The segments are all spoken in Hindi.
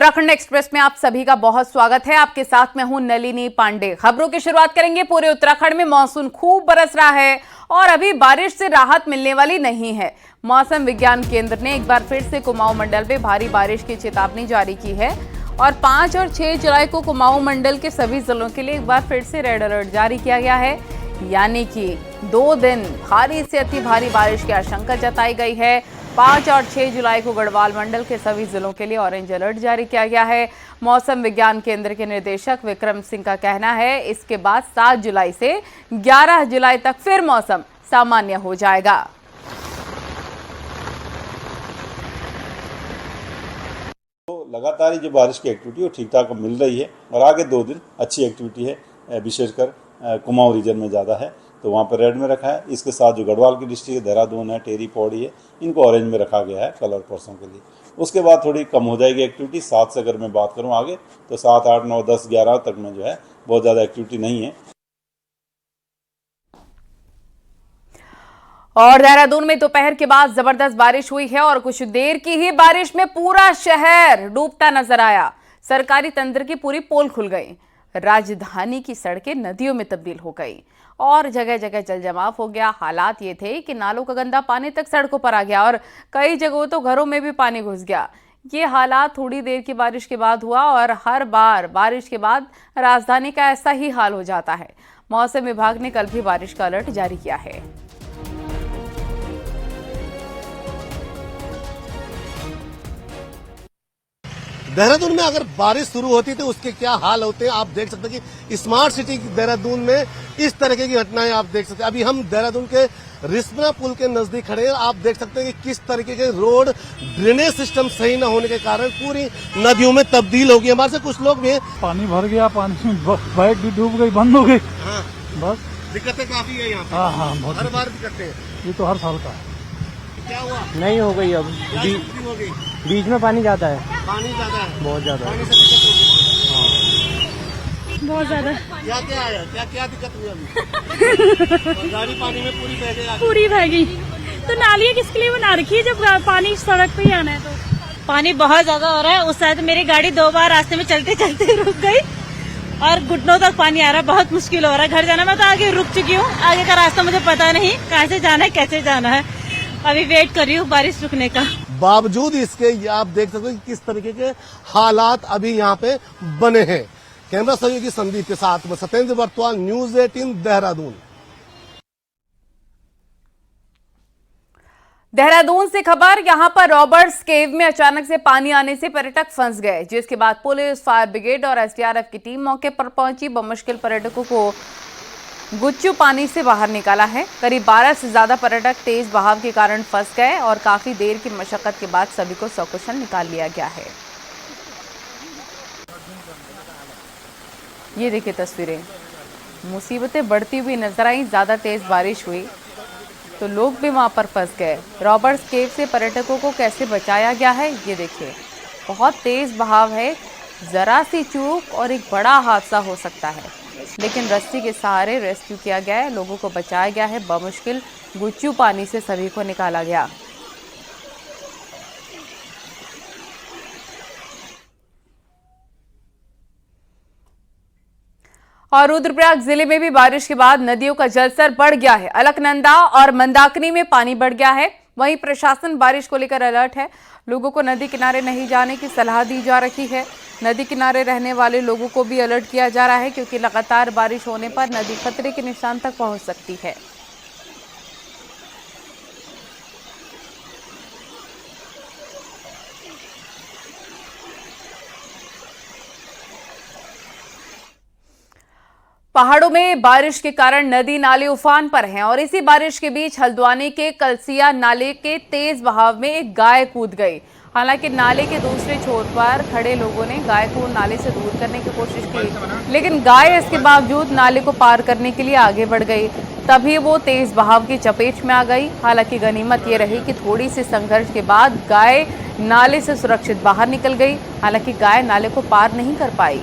उत्तराखंड एक्सप्रेस में आप सभी का बहुत स्वागत है। आपके साथ मैं हूं नलिनी पांडे। खबरों की शुरुआत करेंगे। पूरे उत्तराखंड में मानसून खूब बरस रहा है और अभी बारिश से राहत मिलने वाली नहीं है। मौसम विज्ञान केंद्र ने एक बार फिर से कुमाऊं मंडल में भारी बारिश की चेतावनी जारी की है और 5 और 6 जुलाई को कुमाऊं मंडल के सभी जिलों के लिए एक बार फिर से रेड अलर्ट जारी किया गया है, यानी कि 2 दिन भारी से अति भारी बारिश की आशंका जताई गई है। 5 और 6 जुलाई को गढ़वाल मंडल के सभी जिलों के लिए ऑरेंज अलर्ट जारी किया गया है। मौसम विज्ञान केंद्र के निदेशक विक्रम सिंह का कहना है, इसके बाद 7 जुलाई से 11 जुलाई तक फिर मौसम सामान्य हो जाएगा। तो लगातार जो बारिश की एक्टिविटी वो ठीक ठाक मिल रही है और आगे 2 दिन अच्छी एक्टिविटी है, विशेषकर कुमाऊं रीजन में ज़्यादा है, तो वहाँ पर रेड में रखा है। इसके साथ जो गढ़वाल की डिस्ट्रिक्ट है, देहरादून है, टेरी पौड़ी है, इनको ऑरेंज में रखा गया है कल और परसों के लिए। उसके बाद थोड़ी कम हो जाएगी एक्टिविटी। 7 से अगर मैं बात करूँ आगे तो 7, 8, 9, 10, 11 तक में जो है बहुत ज़्यादा एक्टिविटी नहीं है। और देहरादून में दोपहर के बाद जबरदस्त बारिश हुई है और कुछ देर की ही बारिश में पूरा शहर डूबता नजर आया। सरकारी तंत्र की पूरी पोल खुल गई। राजधानी की सड़कें नदियों में तब्दील हो गई और जगह जगह जल जमाव हो गया। हालात ये थे कि नालों का गंदा पानी तक सड़कों पर आ गया और कई जगहों तो घरों में भी पानी घुस गया। ये हालात थोड़ी देर की बारिश के बाद हुआ और हर बार बारिश के बाद राजधानी का ऐसा ही हाल हो जाता है। मौसम विभाग ने कल भी बारिश का अलर्ट जारी किया है। देहरादून में अगर बारिश शुरू होती तो उसके क्या हाल होते हैं आप देख सकते हैं कि स्मार्ट सिटी देहरादून में इस तरह की घटनाएं आप देख सकते हैं। अभी हम देहरादून के रिस्पना पुल के नजदीक खड़े हैं। आप देख सकते हैं कि किस तरीके के रोड ड्रेनेज सिस्टम सही न होने के कारण पूरी नदियों में तब्दील हो गई। हमारे से कुछ लोग भी पानी भर गया, पानी में बाइक भी डूब गई, बंद हो गई। हाँ, बस दिक्कतें काफी है यहाँ पे। हाँ, बहुत हर बार दिक्कतें हैं। ये तो हर साल का है। क्या हुआ? नहीं हो गई अब हो गई? बीच में पानी ज्यादा है, पानी ज्यादा है, बहुत ज्यादा है। पानी से दिक्कत हो गई। बहुत ज्यादा। क्या क्या आया? क्या दिक्कत हुई अभी? गाड़ी पानी में पूरी बह गई। पूरी बह गई। तो नालियाँ किसके लिए बना रखी है जब पानी सड़क पे ही आना है? तो पानी बहुत ज्यादा हो रहा है। उस साइड मेरी गाड़ी 2 बार रास्ते में चलते चलते रुक गई और घुटनों तक पानी आ रहा है। बहुत मुश्किल हो रहा है घर जाना। मैं तो आगे रुक चुकी हूँ, आगे का रास्ता मुझे पता नहीं कहाँ से जाना है, कैसे जाना है। अभी वेट कर रही हूँ बारिश रुकने का। बावजूद इसके आप देख सकते हैं कि किस तरीके के हालात अभी यहाँ पे बने हैं। कैमरा सहयोगी संदीप के साथ में सत्येंद्र बर्तवाल, न्यूज 18 देहरादून। देहरादून से खबर। यहां पर रॉबर्ट्स केव में अचानक से पानी आने से पर्यटक फंस गए, जिसके बाद पुलिस, फायर ब्रिगेड और एसडीआरएफ की टीम मौके पर पहुंची। बमुश्किल पर्यटकों को गुच्चू पानी से बाहर निकाला है। करीब 12 से ज्यादा पर्यटक तेज बहाव के कारण फंस गए और काफी देर की मशक्कत के बाद सभी को सकुशल निकाल लिया गया है। ये देखिए तस्वीरें। मुसीबतें बढ़ती हुई नजर आई। ज्यादा तेज बारिश हुई तो लोग भी वहां पर फंस गए। रॉबर्ट्स केव से पर्यटकों को कैसे बचाया गया है ये देखिए। बहुत तेज बहाव है, जरा सी चूक और एक बड़ा हादसा हो सकता है, लेकिन रस्सी के सहारे रेस्क्यू किया गया है, लोगों को बचाया गया है। बमुश्किल गुच्चू पानी से सभी को निकाला गया। और रुद्रप्रयाग जिले में भी बारिश के बाद नदियों का जलस्तर बढ़ गया है। अलकनंदा और मंदाकिनी में पानी बढ़ गया है। वहीं प्रशासन बारिश को लेकर अलर्ट है। लोगों को नदी किनारे नहीं जाने की सलाह दी जा रही है। नदी किनारे रहने वाले लोगों को भी अलर्ट किया जा रहा है, क्योंकि लगातार बारिश होने पर नदी खतरे के निशान तक पहुंच सकती है। पहाड़ों में बारिश के कारण नदी नाले उफान पर हैं और इसी बारिश के बीच हल्द्वानी के कलसिया नाले के तेज बहाव में एक गाय कूद गई। हालांकि नाले के दूसरे छोर पर खड़े लोगों ने गाय को नाले से दूर करने की कोशिश की, लेकिन गाय इसके बावजूद नाले को पार करने के लिए आगे बढ़ गई। तभी वो तेज बहाव की चपेट में आ गई। हालांकि गनीमत ये रही कि थोड़ी सी संघर्ष के बाद गाय नाले से सुरक्षित बाहर निकल गई। हालांकि गाय नाले को पार नहीं कर पाई।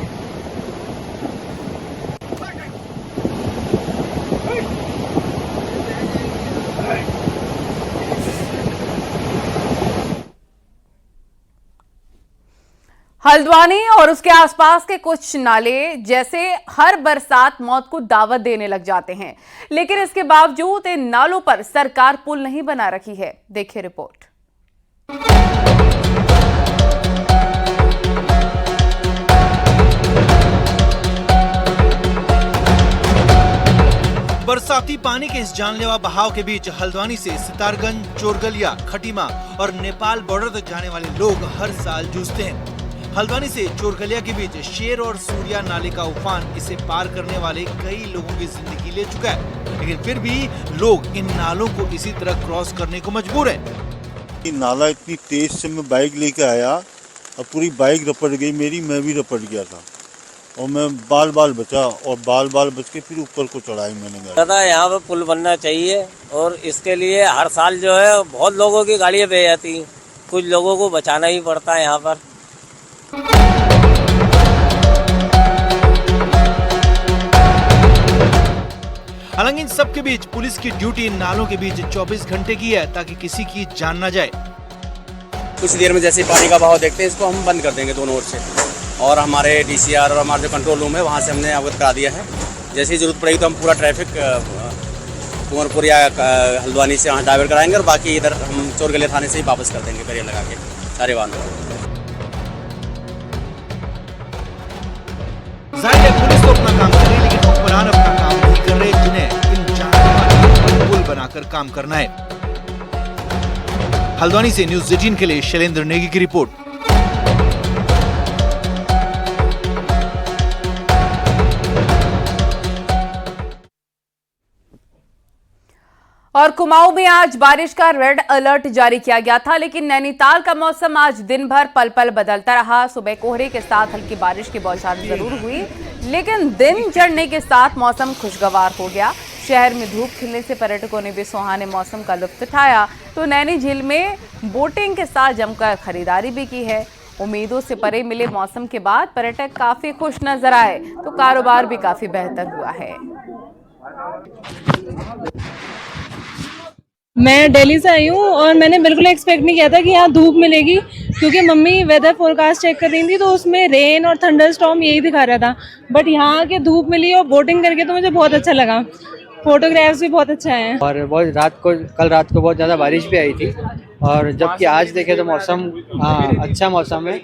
हल्द्वानी और उसके आसपास के कुछ नाले जैसे हर बरसात मौत को दावत देने लग जाते हैं, लेकिन इसके बावजूद इन नालों पर सरकार पुल नहीं बना रखी है। देखिए रिपोर्ट। बरसाती पानी के इस जानलेवा बहाव के बीच हल्द्वानी से सितारगंज, चोरगलिया, खटीमा और नेपाल बॉर्डर तक जाने वाले लोग हर साल जूझते हैं। हल्द्वानी से चोरगलिया के बीच शेर और सूर्या नाले का उफान इसे पार करने वाले कई लोगों की जिंदगी ले चुका है, लेकिन फिर भी लोग इन नालों को इसी तरह क्रॉस करने को मजबूर है। नाला इतनी तेज से मैं बाइक लेके आया और पूरी बाइक रपट गई मेरी, मैं भी रपट गया था और मैं बाल बचा और बाल बच के फिर ऊपर को चढ़ाई मैंने। दादा यहाँ पे पुल बनना चाहिए और इसके लिए हर साल जो है बहुत लोगों की गाड़ियाँ बह जाती, कुछ लोगों को बचाना ही पड़ता है यहाँ पर। हालांकि इन सब के बीच पुलिस की ड्यूटी इन नालों के बीच 24 घंटे की है ताकि किसी की जान न जाए। कुछ देर में जैसे पानी का बहाव देखते हैं इसको हम बंद कर देंगे दोनों ओर से, और हमारे DCR और हमारा जो कंट्रोल रूम है वहाँ से हमने अवगत करा दिया है। जैसे ही जरूरत पड़ेगी तो हम पूरा ट्रैफिक कुंवरपुर या हल्द्वानी से वहाँ डाइवर्ट कराएंगे और बाकी इधर हम चोरगलिया थाने से ही वापस कर देंगे बैरियर लगा के सारे वाहनों। जाहिर है पुलिस तो अपना काम करे, लेकिन हुक्मरान अपना काम नहीं कर रहे, जिन्हें इन जानलेवा पुल बनाकर काम करना है। हल्द्वानी से न्यूज़ 18 के लिए शैलेंद्र नेगी की रिपोर्ट। और कुमाऊं में आज बारिश का रेड अलर्ट जारी किया गया था, लेकिन नैनीताल का मौसम आज दिन भर पल पल बदलता रहा। सुबह कोहरे के साथ हल्की बारिश की बौछार जरूर हुई, लेकिन दिन चढ़ने के साथ मौसम खुशगवार हो गया। शहर में धूप खिलने से पर्यटकों ने भी सुहाने मौसम का लुत्फ उठाया, तो नैनी झील में बोटिंग के साथ जमकर खरीदारी भी की है। उम्मीदों से परे मिले मौसम के बाद पर्यटक काफी खुश नजर आए, तो कारोबार भी काफी बेहतर हुआ है। मैं दिल्ली से आई हूँ और मैंने बिल्कुल एक्सपेक्ट नहीं किया था कि यहाँ धूप मिलेगी, क्योंकि मम्मी वेदर फोरकास्ट चेक कर रही थी तो उसमें रेन और थंडर स्टॉर्म यही दिखा रहा था, बट यहाँ आके धूप मिली और बोटिंग करके तो मुझे बहुत अच्छा लगा। फोटोग्राफ्स भी बहुत अच्छा है और बहुत कल रात को बहुत ज़्यादा बारिश भी आई थी, और जबकि आज देखे तो मौसम अच्छा मौसम है,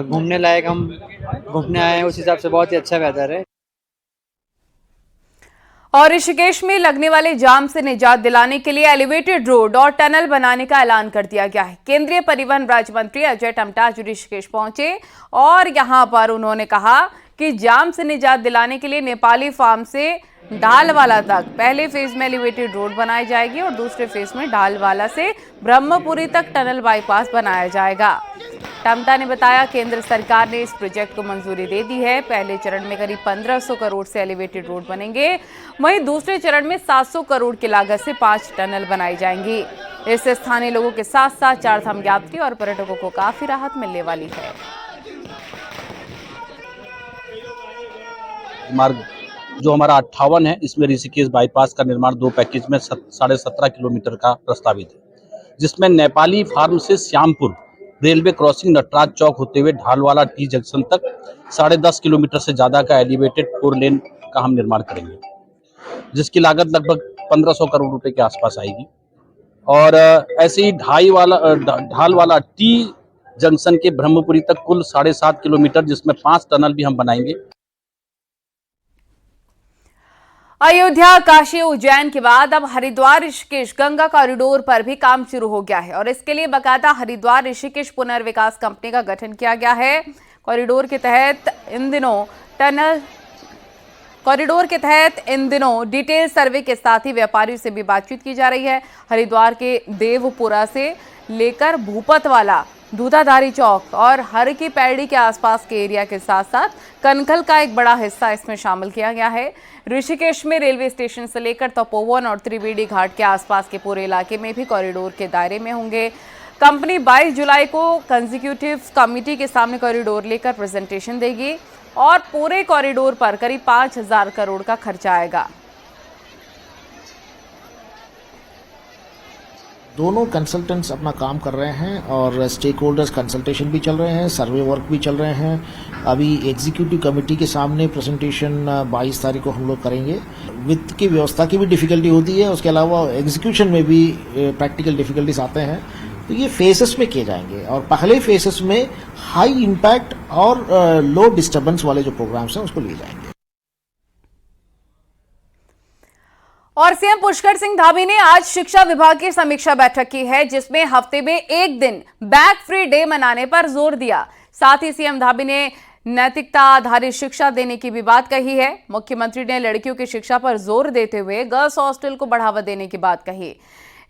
घूमने लायक हम घूमने आए हैं, उस हिसाब से बहुत ही अच्छा वेदर है। और ऋषिकेश में लगने वाले जाम से निजात दिलाने के लिए एलिवेटेड रोड और टनल बनाने का ऐलान कर दिया गया है। केंद्रीय परिवहन राज्य मंत्री अजय टमटा आज ऋषिकेश पहुंचे और यहां पर उन्होंने कहा कि जाम से निजात दिलाने के लिए नेपाली फार्म से ढालवाला तक पहले फेज में एलिवेटेड रोड बनाई जाएगी और दूसरे फेज में ढालवाला से ब्रह्मपुरी तक टनल बाईपास बनाया जाएगा। टमटा ने बताया केंद्र सरकार ने इस प्रोजेक्ट को मंजूरी दे दी है। पहले चरण में करीब 1500 करोड़ से एलिवेटेड रोड बनेंगे, वहीं दूसरे चरण में 700 करोड़ की लागत से 5 टनल बनाई जाएंगी। इससे स्थानीय लोगों के साथ साथ चारधाम यात्री और पर्यटकों को काफी राहत मिलने वाली है। मार्ग जो हमारा 58 है, इसमें ऋषिकेश बाईपास का निर्माण 2 पैकेज में 17.5 किलोमीटर का प्रस्तावित है, जिसमें नेपाली फार्म से श्यामपुर रेलवे क्रॉसिंग नटराज चौक होते हुए ढालवाला टी जंक्शन तक 10.5 किलोमीटर से ज्यादा का एलिवेटेड 4 लेन का हम निर्माण करेंगे, जिसकी लागत लगभग 1500 करोड़ रुपए के आसपास आएगी। और ऐसे ही ढालवाला टी जंक्शन के ब्रह्मपुरी तक कुल 7.5 किलोमीटर, जिसमें 5 टनल भी हम बनाएंगे। अयोध्या, काशी, उज्जैन के बाद अब हरिद्वार ऋषिकेश गंगा कॉरिडोर पर भी काम शुरू हो गया है और इसके लिए बाकायदा हरिद्वार ऋषिकेश पुनर्विकास कंपनी का गठन किया गया है। कॉरिडोर के तहत इन दिनों डिटेल सर्वे के साथ ही व्यापारियों से भी बातचीत की जा रही है। हरिद्वार के देवपुरा से लेकर भूपतवाला, दूधाधारी चौक और हर की पैड़ी के आसपास के एरिया के साथ साथ कनखल का एक बड़ा हिस्सा इसमें शामिल किया गया है। ऋषिकेश में रेलवे स्टेशन से लेकर तपोवन और त्रिवेणी घाट के आसपास के पूरे इलाके में भी कॉरिडोर के दायरे में होंगे। कंपनी 22 जुलाई को कंजिक्यूटिव कमेटी के सामने कॉरिडोर लेकर प्रेजेंटेशन देगी और पूरे कॉरिडोर पर करीब 5000 करोड़ का खर्चा आएगा। दोनों कंसल्टेंट्स अपना काम कर रहे हैं और स्टेक होल्डर्स कंसल्टेशन भी चल रहे हैं, सर्वे वर्क भी चल रहे हैं। अभी एग्जीक्यूटिव कमेटी के सामने प्रेजेंटेशन 22 तारीख को हम लोग करेंगे। वित्त की व्यवस्था की भी डिफिकल्टी होती है, उसके अलावा एग्जीक्यूशन में भी प्रैक्टिकल डिफिकल्टीज आते हैं, तो ये फेसेस में किए जाएंगे और पहले फेसेस में हाई इम्पैक्ट और लो डिस्टर्बेंस वाले जो प्रोग्राम्स हैं उसको लिए जाएंगे। और सीएम पुष्कर सिंह धामी ने आज शिक्षा विभाग की समीक्षा बैठक की है, जिसमें हफ्ते में एक दिन बैग फ्री डे मनाने पर जोर दिया। साथ ही सीएम धामी ने नैतिकता आधारित शिक्षा देने की भी बात कही है। मुख्यमंत्री ने लड़कियों की शिक्षा पर जोर देते हुए गर्ल्स हॉस्टल को बढ़ावा देने की बात कही।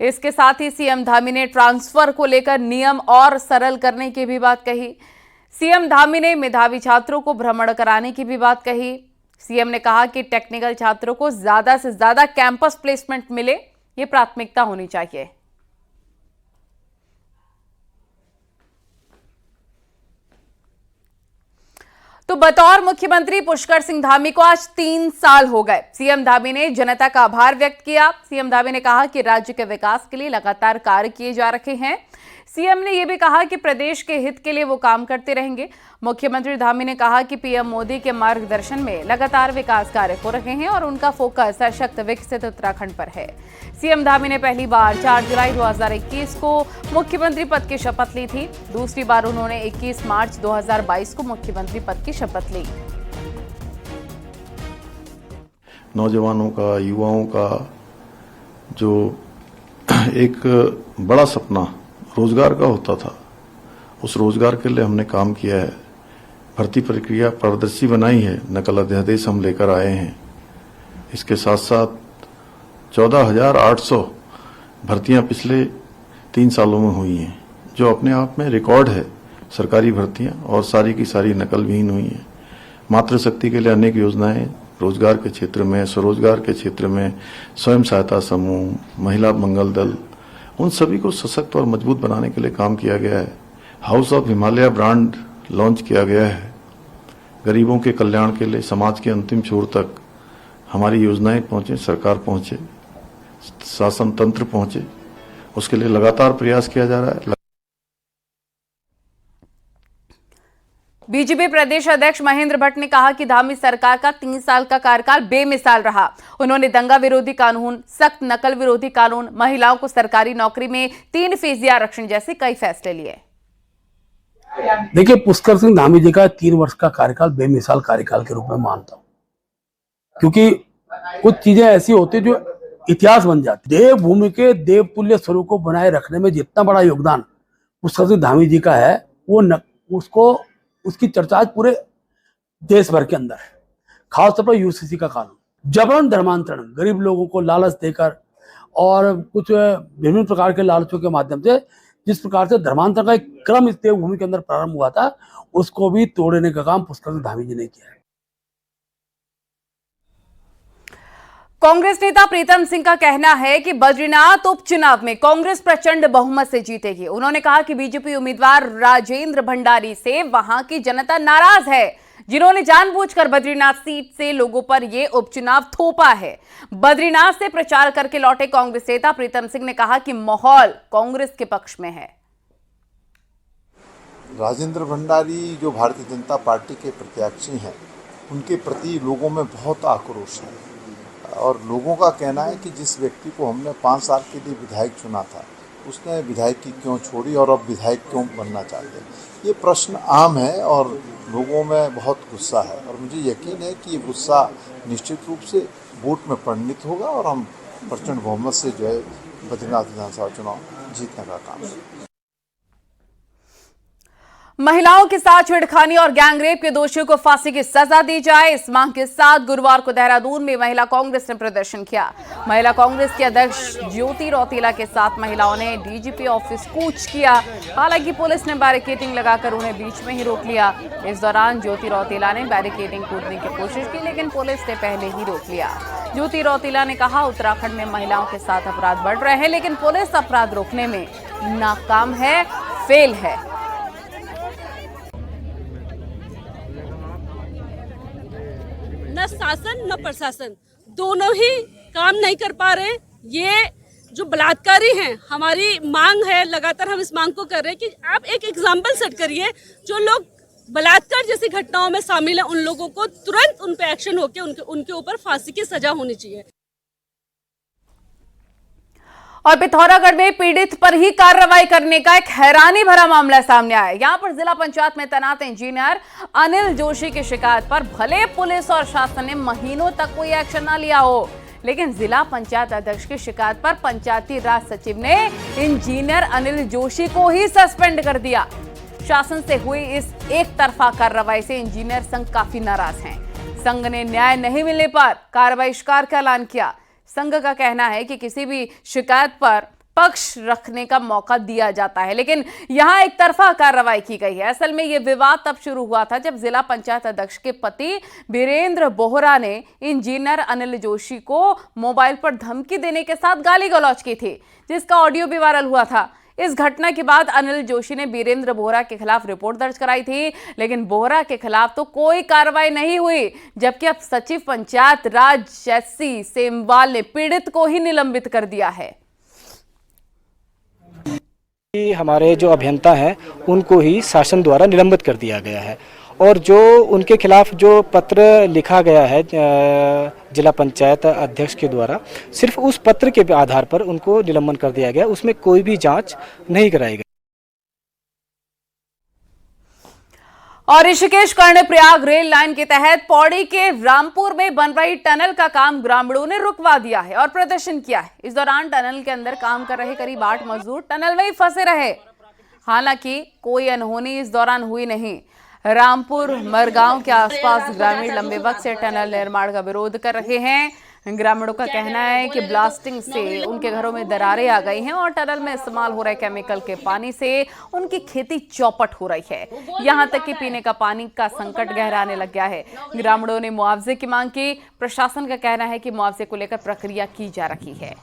इसके साथ ही सीएम धामी ने ट्रांसफर को लेकर नियम और सरल करने की भी बात कही। सीएम धामी ने मेधावी छात्रों को भ्रमण कराने की भी बात कही। सीएम ने कहा कि टेक्निकल छात्रों को ज्यादा से ज्यादा कैंपस प्लेसमेंट मिले, ये प्राथमिकता होनी चाहिए। तो बतौर मुख्यमंत्री पुष्कर सिंह धामी को आज 3 साल हो गए। सीएम धामी ने जनता का आभार व्यक्त किया। सीएम धामी ने कहा कि राज्य के विकास के लिए लगातार कार्य किए जा रहे हैं। सीएम ने यह भी कहा कि प्रदेश के हित के लिए वो काम करते रहेंगे। मुख्यमंत्री धामी ने कहा कि पीएम मोदी के मार्गदर्शन में लगातार विकास कार्य हो रहे हैं और उनका फोकस सशक्त विकसित उत्तराखंड पर है। सीएम धामी ने पहली बार 4 जुलाई 2021 को मुख्यमंत्री पद की शपथ ली थी। दूसरी बार उन्होंने 21 मार्च 2022 को मुख्यमंत्री पद की शपथ ली। नौजवानों का, युवाओं का जो एक बड़ा सपना रोजगार का होता था, उस रोजगार के लिए हमने काम किया है। भर्ती प्रक्रिया पारदर्शी बनाई है, नकल अध्यादेश हम लेकर आए हैं। इसके साथ साथ 14,800 भर्तियां पिछले 3 सालों में हुई हैं, जो अपने आप में रिकॉर्ड है। सरकारी भर्तियां और सारी की सारी नकल विहीन हुई हैं। मातृशक्ति के लिए अनेक योजनाएं रोजगार के क्षेत्र में, स्वरोजगार के क्षेत्र में, स्वयं सहायता समूह, महिला मंगल दल, उन सभी को सशक्त और मजबूत बनाने के लिए काम किया गया है। House of Himalaya brand launch किया गया है। गरीबों के कल्याण के लिए समाज के अंतिम छोर तक हमारी योजनाएं पहुंचे, सरकार पहुंचे, शासन तंत्र पहुंचे, उसके लिए लगातार प्रयास किया जा रहा है। बीजेपी प्रदेश अध्यक्ष महेंद्र भट्ट ने कहा कि धामी सरकार का 3 साल का कार्यकाल बेमिसाल रहा। उन्होंने दंगा विरोधी कानून, सख्त नकल विरोधी कानून, महिलाओं को सरकारी नौकरी में 3% आरक्षण जैसे कई फैसले लिए। देखिए, पुष्कर सिंह धामी जी का 3 वर्ष का कार्यकाल बेमिसाल कार्यकाल के रूप में मानता हूं, क्योंकि कुछ चीजें ऐसी होती है जो इतिहास बन जाती। देवभूमि के देवतुल्य स्वरूप को बनाए रखने में जितना बड़ा योगदान पुष्कर सिंह धामी जी का है, वो उसकी चर्चा आज पूरे देश भर के अंदर है। खासतौर पर यूसीसी का कानून, जबरन धर्मांतरण, गरीब लोगों को लालच देकर और कुछ विभिन्न प्रकार के लालचों के माध्यम से जिस प्रकार से धर्मांतरण का एक क्रम इस देवभूमि के अंदर प्रारंभ हुआ था, उसको भी तोड़ने का काम पुष्कर सिंह धामी जी ने किया है। कांग्रेस नेता प्रीतम सिंह का कहना है कि बद्रीनाथ उपचुनाव में कांग्रेस प्रचंड बहुमत से जीतेगी। उन्होंने कहा कि बीजेपी उम्मीदवार राजेंद्र भंडारी से वहां की जनता नाराज है, जिन्होंने जानबूझकर बद्रीनाथ सीट से लोगों पर यह उपचुनाव थोपा है। बद्रीनाथ से प्रचार करके लौटे कांग्रेस नेता प्रीतम सिंह ने कहा कि माहौल कांग्रेस के पक्ष में है। राजेंद्र भंडारी जो भारतीय जनता पार्टी के प्रत्याशी हैं, उनके प्रति लोगों में बहुत आक्रोश है और लोगों का कहना है कि जिस व्यक्ति को हमने 5 साल के लिए विधायक चुना था, उसने विधायकी क्यों छोड़ी और अब विधायक क्यों बनना चाहते हैं। ये प्रश्न आम है और लोगों में बहुत गुस्सा है और मुझे यकीन है कि ये गुस्सा निश्चित रूप से वोट में परिणित होगा और हम प्रचंड बहुमत से जो है बद्रीनाथ विधानसभा चुनाव जीतने का काम करेंगे। महिलाओं के साथ छेड़खानी और गैंगरेप के दोषियों को फांसी की सजा दी जाए, इस मांग के साथ गुरुवार को देहरादून में महिला कांग्रेस ने प्रदर्शन किया। महिला कांग्रेस की अध्यक्ष ज्योति रौतेला के साथ महिलाओं ने डीजीपी ऑफिस कूच किया। हालांकि पुलिस ने बैरिकेडिंग लगाकर उन्हें बीच में ही रोक लिया। इस दौरान ज्योति रौतेला ने बैरिकेडिंग कूदने की कोशिश की, लेकिन पुलिस ने पहले ही रोक लिया। ज्योति रौतेला ने कहा, उत्तराखंड में महिलाओं के साथ अपराध बढ़ रहे हैं, लेकिन पुलिस अपराध रोकने में नाकाम है, फेल है। न शासन न प्रशासन दोनों ही काम नहीं कर पा रहे। ये जो बलात्कारी हैं, हमारी मांग है, लगातार हम इस मांग को कर रहे हैं कि आप एक एग्जाम्पल सेट करिए। जो लोग बलात्कार जैसी घटनाओं में शामिल हैं, उन लोगों को तुरंत उन पे एक्शन होके उनके ऊपर फांसी की सजा होनी चाहिए। और पिथौरागढ़ में पीड़ित पर ही कार्रवाई करने का एक हैरानी भरा मामला सामने आया। यहां पर जिला पंचायत में तैनात इंजीनियर अनिल जोशी की शिकायत पर भले पुलिस और शासन ने महीनों तक कोई एक्शन न लिया हो, लेकिन जिला पंचायत अध्यक्ष की शिकायत पर पंचायती राज सचिव ने इंजीनियर अनिल जोशी को ही सस्पेंड कर दिया। शासन से हुई इस एक तरफा कार्रवाई से इंजीनियर संघ काफी नाराज हैं। संघ ने न्याय नहीं मिलने पर कार्रवाई बहिष्कार का ऐलान किया। संघ का कहना है कि किसी भी शिकायत पर पक्ष रखने का मौका दिया जाता है, लेकिन यहां एक तरफा कार्रवाई की गई है। असल में यह विवाद तब शुरू हुआ था जब जिला पंचायत अध्यक्ष के पति वीरेंद्र बोहरा ने इंजीनियर अनिल जोशी को मोबाइल पर धमकी देने के साथ गाली गलौज की थी, जिसका ऑडियो भी वायरल हुआ था। इस घटना के बाद अनिल जोशी ने वीरेंद्र बोहरा के खिलाफ रिपोर्ट दर्ज कराई थी, लेकिन बोहरा के खिलाफ तो कोई कार्रवाई नहीं हुई, जबकि अब सचिव पंचायत राज जैसी सेमवाल ने पीड़ित को ही निलंबित कर दिया है। हमारे जो अभियंता हैं उनको ही शासन द्वारा निलंबित कर दिया गया है, और जो उनके खिलाफ जो पत्र लिखा गया है जिला पंचायत अध्यक्ष के द्वारा, सिर्फ उस पत्र के आधार पर उनको निलंबन कर दिया गया, उसमें कोई भी जांच नहीं कराई गई। और ऋषिकेश कर्णप्रयाग रेल लाइन के तहत पौड़ी के रामपुर में बन रही टनल का काम ग्रामीणों ने रुकवा दिया है और प्रदर्शन किया है। इस दौरान टनल के अंदर काम कर रहे करीब 8 मजदूर टनल में ही फंसे रहे। हालांकि कोई अनहोनी इस दौरान हुई नहीं। रामपुर मरगांव के आसपास ग्रामीण लंबे वक्त से टनल निर्माण का विरोध कर रहे हैं। ग्रामीणों का कहना है कि ब्लास्टिंग से उनके घरों में दरारें आ गई हैं और टनल में इस्तेमाल हो रहे केमिकल के पानी से उनकी खेती चौपट हो रही है। यहां तक कि पीने का पानी का संकट गहराने लग गया है। ग्रामीणों ने मुआवजे की मांग की। प्रशासन का कहना है कि मुआवजे को लेकर प्रक्रिया की जा रही है।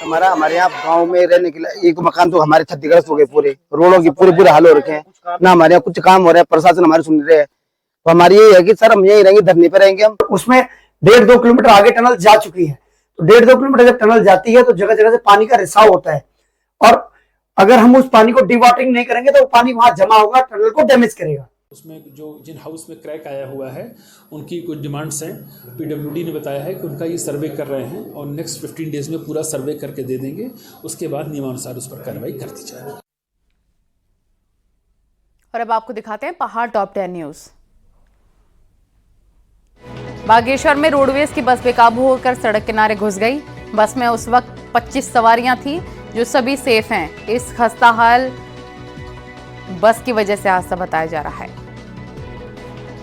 हमारे यहाँ गांव में रहने के लिए एक मकान तो हमारे क्षतिग्रस्त हो गए, पूरे रोडों की पूरे हाल हो रखे हैं ना। हमारे यहाँ कुछ काम हो रहा है, प्रशासन हमारे सुन रहे हैं, तो हमारी ये है कि सर हम यही रहेंगे, धरने पे रहेंगे हम। उसमें 1.5-2 किलोमीटर आगे टनल जा चुकी है, तो 1.5-2 किलोमीटर जब टनल जाती है तो जगह जगह से पानी का रिसाव होता है, और अगर हम उस पानी को डिवाटरिंग नहीं करेंगे तो पानी वहां जमा होगा, टनल को डैमेज करेगा। उसमें जो जिन हाउस में क्रैक आया हुआ है उनकी कुछ डिमांड्स हैं। पीडब्ल्यूडी ने बताया है कि उनका ये सर्वे कर रहे हैं और नेक्स्ट 15 डेज में पूरा सर्वे करके दे देंगे। उसके बाद नियमानुसार उस पर कार्रवाई कर दी जाएगी। और अब आपको दिखाते हैं पहाड़ टॉप 10 न्यूज। बागेश्वर में रोडवेज की बस बेकाबू होकर सड़क किनारे घुस गई। बस में उस वक्त 25 सवारियां थी, जो सभी सेफ हैं। इस खस्ताहाल बस की वजह से हादसा बताया जा रहा है।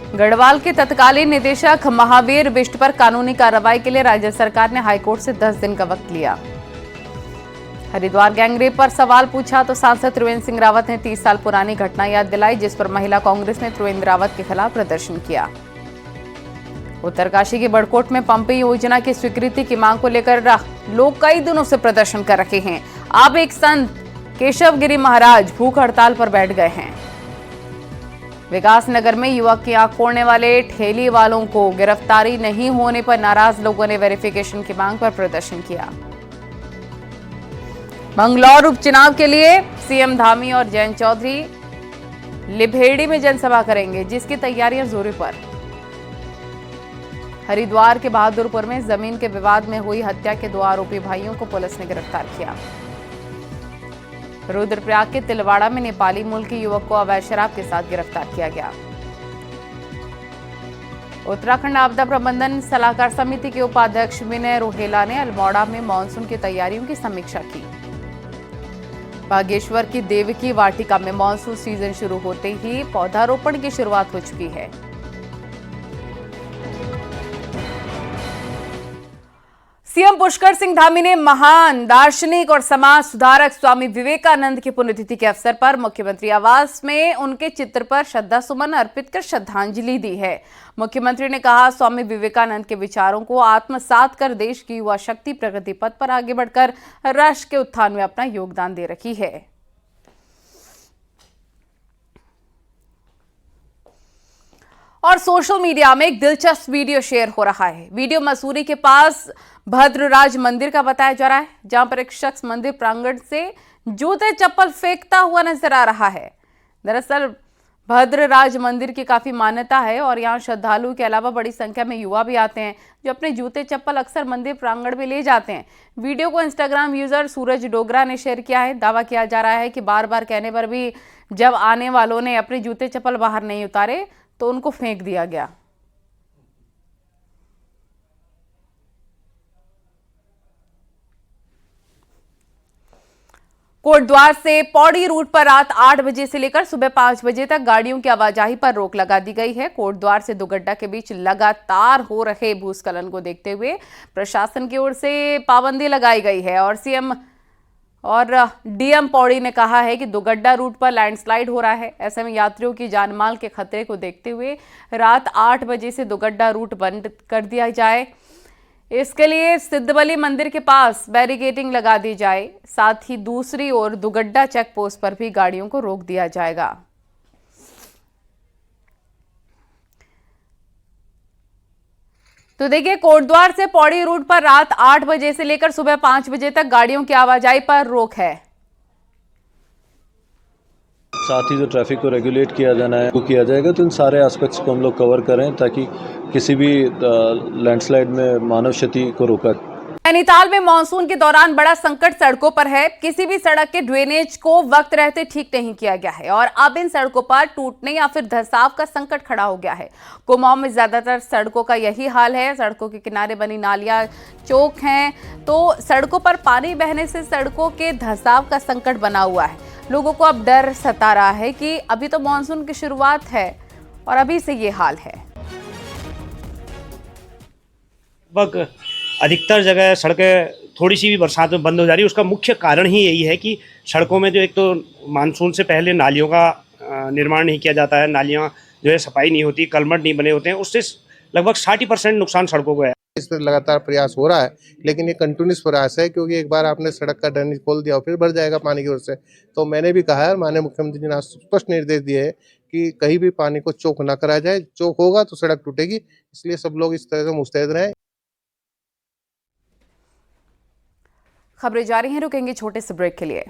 गढ़वाल के तत्कालीन निदेशक महावीर बिष्ट पर कानूनी कार्रवाई के लिए राज्य सरकार ने हाईकोर्ट से 10 दिन का वक्त लिया। हरिद्वार गैंगरेप पर सवाल पूछा तो सांसद त्रिवेंद्र सिंह रावत ने 30 साल पुरानी घटना याद दिलाई, जिस पर महिला कांग्रेस ने त्रिवेंद्र रावत के खिलाफ प्रदर्शन किया। उत्तरकाशी के बड़कोट में पंपिंग योजना की स्वीकृति की मांग को लेकर लोग कई दिनों से प्रदर्शन कर रहे हैं। अब एक संत केशवगिरी महाराज भूख हड़ताल पर बैठ गए हैं। विकास नगर में युवक की आंख फोड़ने वाले ठेली वालों को गिरफ्तारी नहीं होने पर नाराज लोगों ने वेरिफिकेशन की मांग पर प्रदर्शन किया। मंगलौर उपचुनाव के लिए सीएम धामी और जयंत चौधरी लिभेड़ी में जनसभा करेंगे, जिसकी तैयारियां जोरों पर। हरिद्वार के बहादुरपुर में जमीन के विवाद में हुई हत्या के 2 आरोपी भाइयों को पुलिस ने गिरफ्तार किया। रुद्रप्रयाग के तिलवाड़ा में नेपाली मूल के युवक को अवैध शराब के साथ गिरफ्तार किया गया। उत्तराखंड आपदा प्रबंधन सलाहकार समिति के उपाध्यक्ष विनय रोहेला ने अल्मोड़ा में मानसून की तैयारियों की समीक्षा की। बागेश्वर की देवकी वाटिका में मानसून सीजन शुरू होते ही पौधारोपण की शुरुआत हो चुकी है। सीएम पुष्कर सिंह धामी ने महान दार्शनिक और समाज सुधारक स्वामी विवेकानंद की पुण्यतिथि के अवसर पर मुख्यमंत्री आवास में उनके चित्र पर श्रद्धा सुमन अर्पित कर श्रद्धांजलि दी है। मुख्यमंत्री ने कहा, स्वामी विवेकानंद के विचारों को आत्मसात कर देश की युवा शक्ति प्रगति पथ पर आगे बढ़कर राष्ट्र के उत्थान में अपना योगदान दे रही है। और सोशल मीडिया में एक दिलचस्प वीडियो शेयर हो रहा है। वीडियो मसूरी के पास भद्रराज मंदिर का बताया जा रहा है, जहां पर एक शख्स मंदिर प्रांगण से जूते चप्पल फेंकता हुआ नजर आ रहा है। दरअसल भद्रराज मंदिर की काफी मान्यता है और यहाँ श्रद्धालुओं के अलावा बड़ी संख्या में युवा भी आते हैं, जो अपने जूते चप्पल अक्सर मंदिर प्रांगण में ले जाते हैं। वीडियो को इंस्टाग्राम यूजर सूरज डोगरा ने शेयर किया है। दावा किया जा रहा है कि बार बार कहने पर भी जब आने वालों ने अपने जूते चप्पल बाहर नहीं उतारे तो उनको फेंक दिया गया। कोटद्वार से पौड़ी रूट पर रात 8 बजे से लेकर सुबह 5 बजे तक गाड़ियों की आवाजाही पर रोक लगा दी गई है। कोटद्वार से दुगड्डा के बीच लगातार हो रहे भूस्खलन को देखते हुए प्रशासन की ओर से पाबंदी लगाई गई है और सीएम और डीएम पौड़ी ने कहा है कि दुगड्डा रूट पर लैंडस्लाइड हो रहा है। ऐसे में यात्रियों की जानमाल के खतरे को देखते हुए रात 8 बजे से दुगड्डा रूट बंद कर दिया जाए। इसके लिए सिद्धबली मंदिर के पास बैरिकेडिंग लगा दी जाए। साथ ही दूसरी ओर दुगड्डा चेक पोस्ट पर भी गाड़ियों को रोक दिया जाएगा। तो देखिए, कोटद्वार से पौड़ी रूट पर रात 8 बजे से लेकर सुबह 5 बजे तक गाड़ियों की आवाजाही पर रोक है। साथ ही जो ट्रैफिक को रेगुलेट किया जाना है वो किया जाएगा। तो इन सारे एस्पेक्ट्स को हम लोग कवर करें ताकि किसी भी लैंडस्लाइड में मानव क्षति को रोका। नैनीताल में मानसून के दौरान बड़ा संकट सड़कों पर है। किसी भी सड़क के ड्रेनेज को वक्त रहते ठीक नहीं किया गया है और अब इन सड़कों पर टूटने या फिर धंसाव का संकट खड़ा हो गया है। कुमाऊं में ज्यादातर सड़कों का यही हाल है। सड़कों के किनारे बनी नालियां चौक हैं, तो सड़कों पर पानी बहने से सड़कों के धंसाव का संकट बना हुआ है। लोगों को अब डर सता रहा है कि अभी तो मानसून की शुरुआत है और अभी से ये हाल है। लगभग अधिकतर जगह सड़कें थोड़ी सी भी बरसात में बंद हो जा रही है। उसका मुख्य कारण ही यही है कि सड़कों में जो एक तो मानसून से पहले नालियों का निर्माण नहीं किया जाता है, नालियाँ जो है सफाई नहीं होती, कलमट नहीं बने होते हैं, उससे लगभग 60% नुकसान सड़कों को है। इस पर लगातार प्रयास हो रहा है, लेकिन ये कंटिन्यूस प्रयास है क्योंकि एक बार आपने सड़क का ड्रेनेज खोल दिया और फिर भर जाएगा पानी की ओर से। तो मैंने भी कहा है, माननीय मुख्यमंत्री जी ने स्पष्ट निर्देश दिए हैं कि कहीं भी पानी को चौक ना कराया जाए। चौक होगा तो सड़क टूटेगी, इसलिए सब लोग इस तरह से मुस्तैद रहें। खबरें जारी हैं, रुकेंगे छोटे से ब्रेक के लिए।